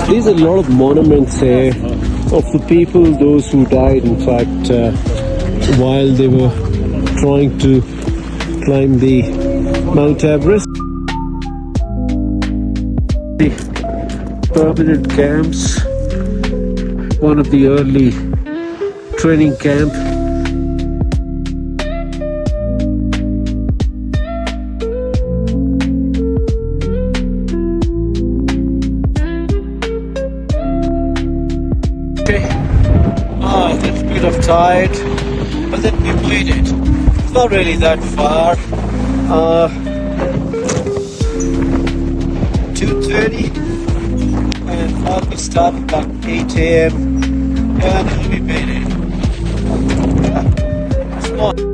There's a lot of monuments here of the people, those who died, in fact, while they were trying to climb the Mount Everest. The permanent camps, one of the early training camp. A little bit of tide, but then we made it. It's not really that far. 2:30, and now we started at 8 a.m. and we made it. Yeah, it's fun.